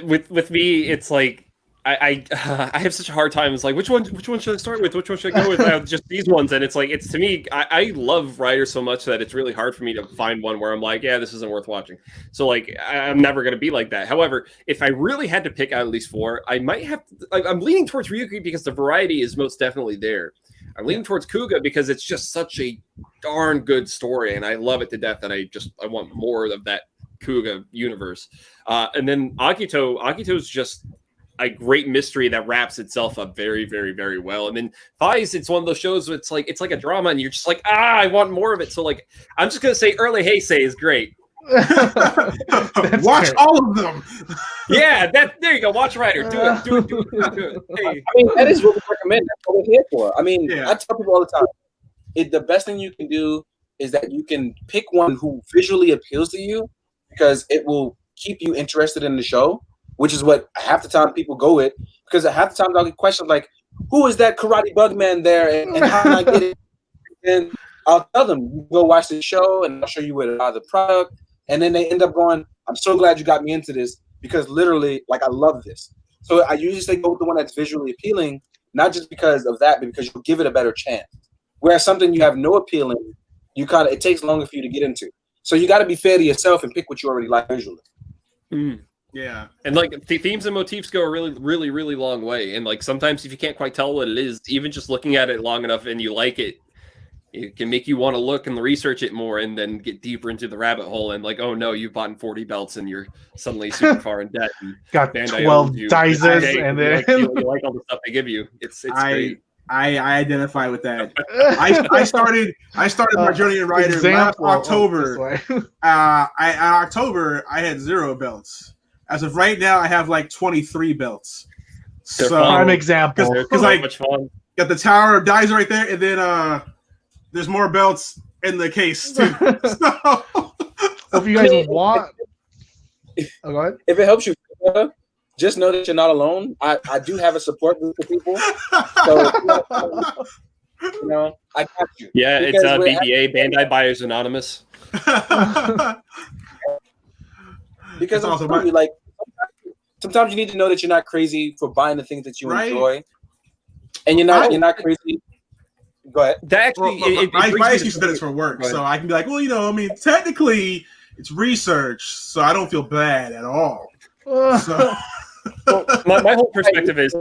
with me, it's like I have such a hard time. It's like which one should I start with? Which one should I go with? Just these ones, and it's like to me, I love Riders so much that it's really hard for me to find one where I'm like, yeah, this isn't worth watching. So like I'm never gonna be like that. However, if I really had to pick out at least 4, I might have to, I'm leaning towards Ryuki because the variety is most definitely there. I'm leaning towards Kuuga because it's just such a darn good story, and I love it to death. And I want more of that Kuuga universe. And then Agito's just a great mystery that wraps itself up very, very, very well. And then Faiz, it's one of those shows where it's like a drama, and you're just like, I want more of it. So like, I'm just gonna say early Heisei is great. Watch all of them. Yeah, there you go. Watch Rider. Do it. Hey. I mean, that is what we recommend. That's what we're here for. I mean, I tell people all the time, the best thing you can do is that you can pick one who visually appeals to you because it will keep you interested in the show, which is what half the time people go with. Because half the time I'll get questions like, "Who is that karate bug man there, and how can I get it?" And I'll tell them, "You go watch the show, and I'll show you where to buy the product." And then they end up going, "I'm so glad you got me into this because literally, like, I love this." So I usually say go with the one that's visually appealing, not just because of that, but because you'll give it a better chance. Whereas something you have no appeal in, it takes longer for you to get into. So you got to be fair to yourself and pick what you already like visually. Yeah, and like themes and motifs go a really, really, really long way. And like sometimes if you can't quite tell what it is, even just looking at it long enough and you like it, it can make you want to look and research it more and then get deeper into the rabbit hole and like, oh no, you've bought 40 belts and you're suddenly super far in debt. And got 12 Dizes and then you like all the stuff they give you. It's great. I identify with that. I started my journey in Rider last October. October I had 0 belts. As of right now, I have like 23 belts. They're so prime example. Because like got the Tower of Dies right there, and then there's more belts in the case too. So if you guys want, go ahead. If it helps you, just know that you're not alone. I do have a support group of people. So I got you. Yeah, it's BBA, Bandai Buyers Anonymous. Because also like sometimes you need to know that you're not crazy for buying the things that you enjoy, and you're not crazy. Go ahead. That actually, my excuse that it's for work, so I can be like, well, I mean, technically it's research, so I don't feel bad at all. So. Well, my whole perspective is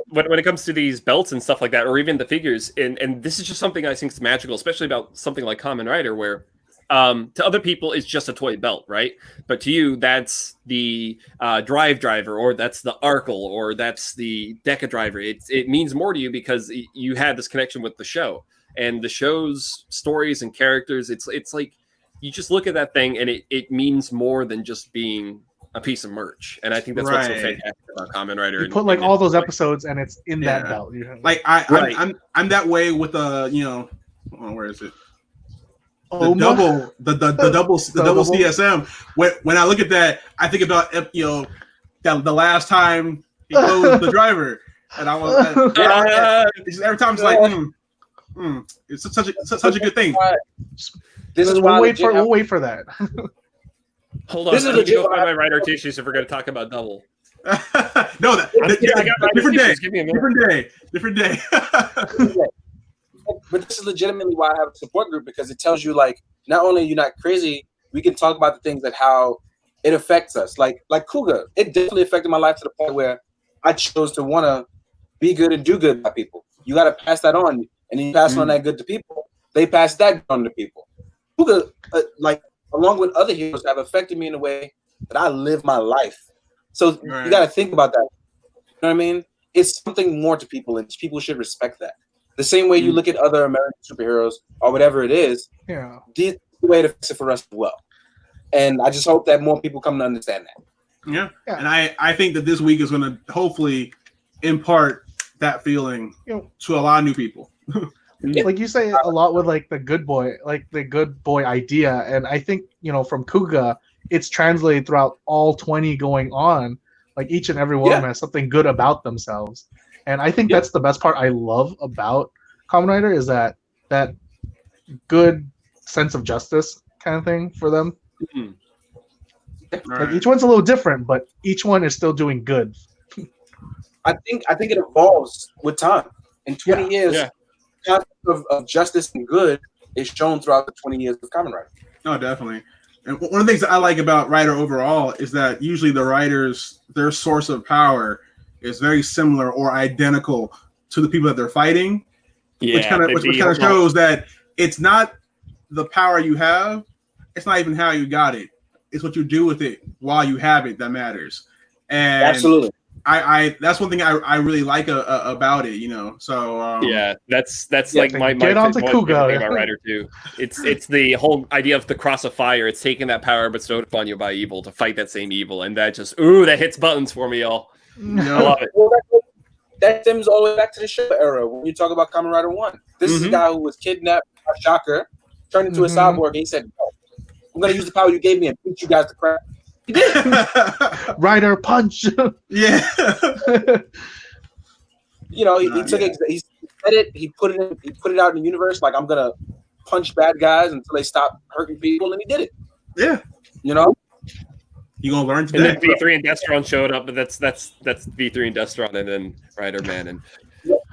when it comes to these belts and stuff like that, or even the figures, and this is just something I think is magical, especially about something like Kamen Rider, where to other people it's just a toy belt, right? But to you, that's the driver, or that's the Arkle, or that's the Deca driver. It means more to you because you had this connection with the show and the show's stories and characters. It's like you just look at that thing and it means more than just being a piece of merch, and I think that's what's so Right. fantastic about Kamen Rider. You put like all those episodes, and it's in that Yeah. belt. Like Right. I'm that way with where is it? The Oma? double CSM. When I look at that, I think about the last time he closed the driver, and I was every time it's like it's such a good thing. This is why We'll wait for that. Hold on, This is I need to go legit- find my Rider tissues if we're going to talk about double. No, I got Rider different day. tissues. Give me a minute. Different day. But this is legitimately why I have a support group, because it tells you, like, not only are you not crazy, we can talk about the things that how it affects us. Like Kuuga, it definitely affected my life to the point where I chose to want to be good and do good by people. You got to pass that on, and you pass on that good to people. They pass that on to people. Kuuga, along with other heroes, have affected me in a way that I live my life. So Right. you got to think about that. You know what I mean? It's something more to people, and people should respect that. The same way you look at other American superheroes or whatever it is, Yeah. this is the way to fix it for us as well. And I just hope that more people come to understand that. Yeah. Yeah. And I think that this week is going to hopefully impart that feeling to a lot of new people. Like you say a lot with like the good boy idea, and I think from Kuuga, it's translated throughout all 20 going on. Like each and every one of them has something good about themselves, and I think that's the best part I love about Kamen Rider is that good sense of justice kind of thing for them. Like each one's a little different, but each one is still doing good. I think it evolves with time. In 20 years, the concept of justice and good is shown throughout the 20 years of Kamen Rider. No, definitely. And one of the things that I like about Rider overall is that usually the writers, their source of power is very similar or identical to the people that they're fighting, which kind of shows that it's not the power you have, it's not even how you got it. It's what you do with it while you have it that matters. And absolutely. I that's one thing I really like about it, So that's like my get on to Kuuga thing about Rider too. It's the whole idea of the cross of fire. It's taking that power but bestowed upon you by evil to fight that same evil, and that just that hits buttons for me, y'all. I love it. Well, that stems all the way back to the show era when you talk about Kamen Rider 1. This is a guy who was kidnapped by Shocker, turned into a cyborg, and he said, "No, I'm going to use the power you gave me and beat you guys to crap." He did. Rider punch. Yeah. He took it. He said it. He put it out in the universe. Like, I'm gonna punch bad guys until they stop hurting people, and he did it. Yeah. You know. You gonna learn today. And then V3 and Destron showed up, but that's V3 and Destron, and then Rider Man, and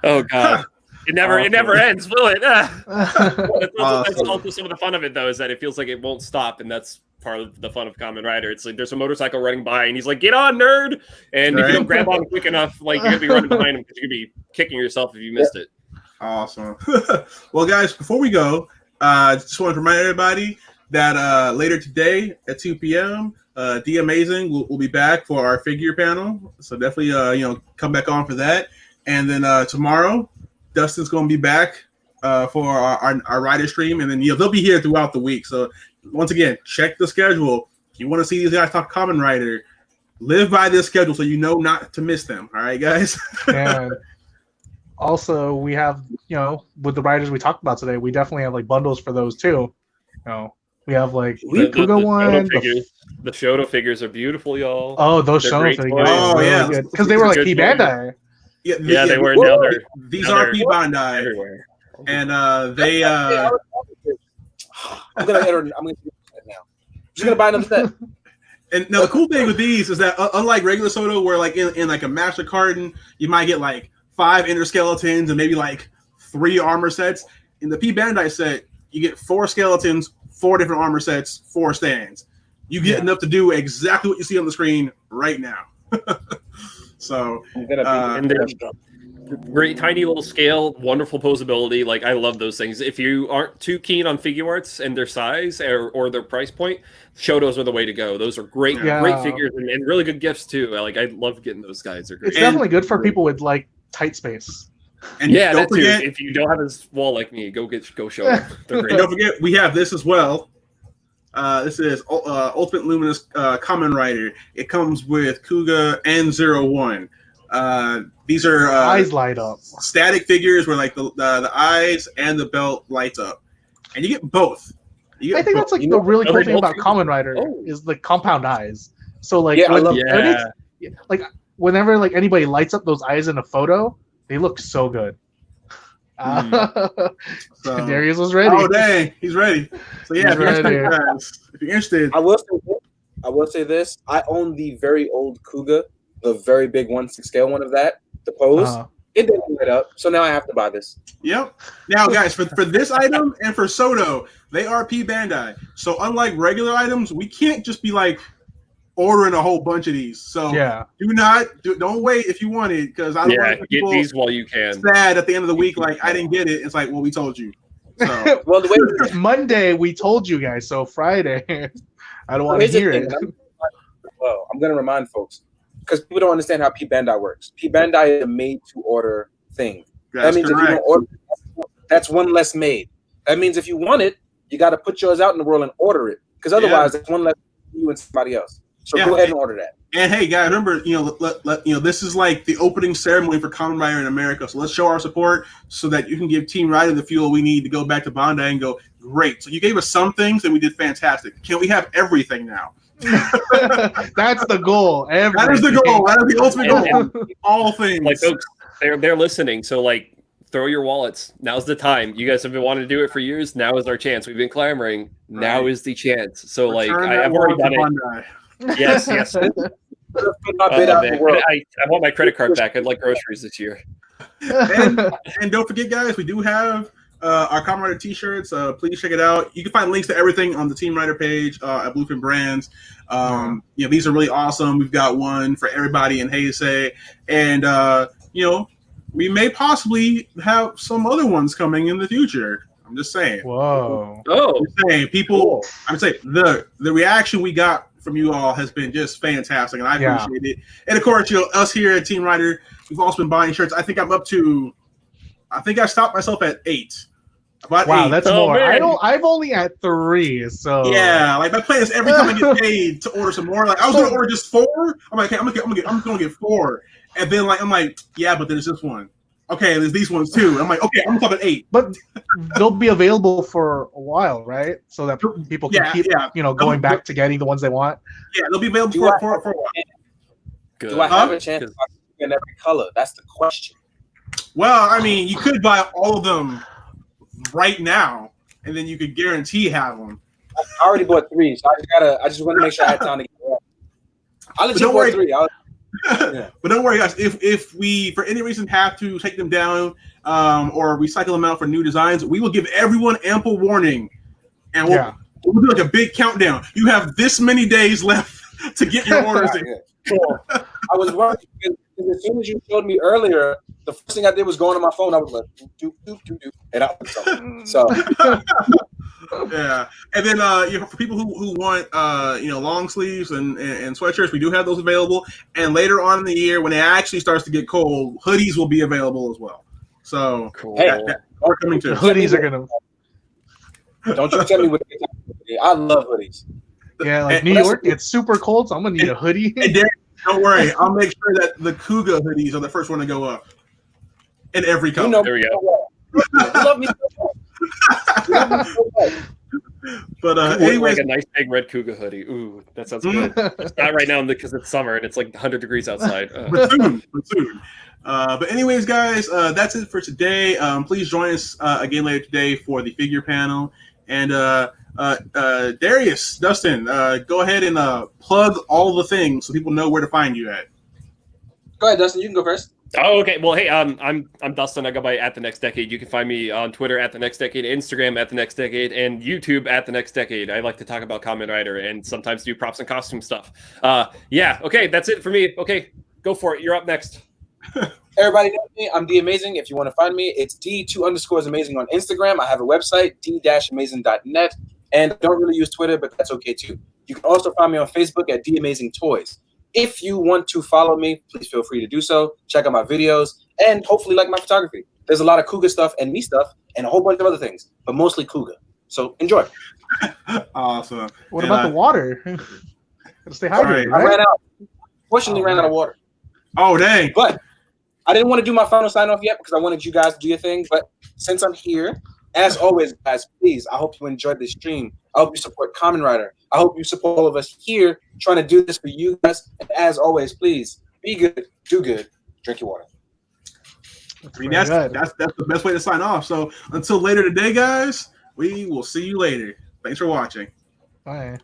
oh god. It never ends, will it? That's also some of the fun of it, though, is that it feels like it won't stop, and that's part of the fun of Kamen Rider. It's like there's a motorcycle running by, and he's like, "Get on, nerd!" And if you don't grab on quick enough, like you're gonna be running behind him because you're gonna be kicking yourself if you missed it. Awesome. Well, guys, before we go, just want to remind everybody that later today at 2 p.m., D Amazing will be back for our figure panel. So definitely, come back on for that. And then tomorrow, Dustin's going to be back for our Rider stream, and then they'll be here throughout the week. So once again, check the schedule. If you want to see these guys talk Kamen Rider, live by this schedule so you know not to miss them. All right, guys. And also, we have with the Riders we talked about today, we definitely have like bundles for those too. We have like the Kuuga one. The Shoto figures are beautiful, y'all. Oh, those They're Shoto great figures. toys. Oh, yeah. Because they were like Good P Bandai. Yeah, they were. Now these are P Bandai, everywhere. and they. I'm gonna enter. I'm gonna do that now. Just gonna buy another set. And now the cool thing with these is that unlike regular Soto, where like in like a master carton, you might get like 5 inner skeletons and maybe like 3 armor sets. In the P Bandai set, you get 4 skeletons, 4 different armor sets, 4 stands. You get enough to do exactly what you see on the screen right now. So and they're great, tiny little scale, wonderful posability. Like, I love those things. If you aren't too keen on figure arts and their size or their price point, Shotos are the way to go. Those are great figures and really good gifts too. Like, I love getting those guys. They're great. It's definitely good for people with like tight space. And don't forget, if you don't have a wall like me, go show them. They're great. And don't forget, we have this as well. This is Ultimate Luminous Kamen Rider. It comes with Kuuga and 01. These are Eyes light up. static figures where like the eyes and the belt lights up, and you get both. I think that's like the really cool thing about Kamen Rider is the compound eyes. So like, like whenever like anybody lights up those eyes in a photo, they look so good. So, Darius was ready. Oh dang, he's ready. So yeah, if you're interested, I will say this. I own the very old Kuuga, the very big 1/6 scale one of that. The pose. It didn't light up, so now I have to buy this. Yep. Now, guys, for this item and for Soto, they are P Bandai. So unlike regular items, we can't just be like ordering a whole bunch of these. So don't wait if you want it, because I don't want people get these while you can. Sad at the end of the week, like I didn't get it. It's like, well, we told you. So. Well, the way Monday we told you guys, so Friday I don't want to hear it. Well, I'm gonna remind folks because people don't understand how P Bandai works. P Bandai is a made-to-order thing. That means if you don't order, that's one less made. That means if you want it, you got to put yours out in the world and order it, because otherwise, it's one less for you and somebody else. So go ahead and order that. And hey, guys, remember, this is like the opening ceremony for Kamen Rider in America. So let's show our support so that you can give Team Rider the fuel we need to go back to Bandai and go, great. So you gave us some things and we did fantastic. Can we have everything now? That's the goal. That is the goal. That is the ultimate goal. All things. Like, folks, they're listening. So like, throw your wallets. Now's the time. You guys have been wanting to do it for years. Now is our chance. We've been clamoring. Right. Now is the chance. So I've already done it. Yes. I want my credit card back. I'd like groceries this year. And don't forget, guys, we do have our Kamen Rider t-shirts. Please check it out. You can find links to everything on the Team Rider page at Bluefin Brands. These are really awesome. We've got one for everybody in Heisei, and we may possibly have some other ones coming in the future. I'm just saying. Whoa. I'm saying people. I'm saying the reaction we got from you all has been just fantastic, and I appreciate it. And of course, us here at Team Rider, we've also been buying shirts. I think I'm up to. I think I stopped myself at 8. About 8. That's more. Man. I've only at 3. So yeah, like my plan is every time I get paid to order some more. Like I was gonna order just 4. I'm like, okay, I'm gonna get 4, and then I'm like, yeah, but there's this one. Okay, there's these ones too. I'm like, okay, I'm gonna top at 8. But they'll be available for a while, right? So that people can keep going back to getting the ones they want. Yeah, they'll be available for a while. Good. Do I have a chance in every color? That's the question. Well, I mean, you could buy all of them right now, and then you could guarantee have them. I already bought 3, so I just want to make sure I had time to get it. I'll let you buy 3. But don't worry, guys. If we, for any reason, have to take them down or recycle them out for new designs, we will give everyone ample warning, and we'll do like a big countdown. You have this many days left to get your orders in. Cool. I was worried because as soon as you showed me earlier, the first thing I did was go on my phone. I was like, do, and I was so. Yeah, and then for people who want long sleeves and sweatshirts, we do have those available. And later on in the year, when it actually starts to get cold, hoodies will be available as well. So cool. That are coming too. Hoodies are gonna. Don't you tell me what I love hoodies. Yeah, like New York, it's super cold, so I'm gonna need a hoodie. And Derek, don't worry, I'll make sure that the Kuuga hoodies are the first one to go up in every color. There we go. You love me so much. But anyways, like a nice big red Kuuga hoodie. Ooh, that sounds good. It's not right now because it's summer and it's like 100 degrees outside. But soon. But anyways, guys, that's it for today. Please join us again later today for the figure panel. And Darius, Dustin, go ahead and plug all the things so people know where to find you at. Go ahead, Dustin. You can go first. Oh, okay. Well, hey, I'm Dustin. I go by @TheNextDecade. You can find me on Twitter @TheNextDecade, Instagram @TheNextDecade, and YouTube @TheNextDecade. I like to talk about Kamen Rider and sometimes do props and costume stuff. Okay, that's it for me. Okay, go for it. You're up next. Everybody knows me. I'm D Amazing. If you want to find me, it's D2_Amazing on Instagram. I have a website, d-amazing.net, and I don't really use Twitter, but that's okay too. You can also find me on Facebook at D Amazing Toys. If you want to follow me, please feel free to do so. Check out my videos and hopefully like my photography. There's a lot of Kuuga stuff and me stuff and a whole bunch of other things, but mostly Kuuga. So enjoy. Awesome. What And, about the water? Gotta stay hydrated, right. I right? ran out. Fortunately, Oh, ran out man. of water. Oh, dang. But I didn't want to do my final sign off yet because I wanted you guys to do your thing. But since I'm here, as always, guys, please, I hope you enjoyed this stream. I hope you support Kamen Rider. I hope you support all of us here trying to do this for you guys. And as always, please be good, do good, drink your water. I mean, that's the best way to sign off. So until later today, guys, we will see you later. Thanks for watching. Bye.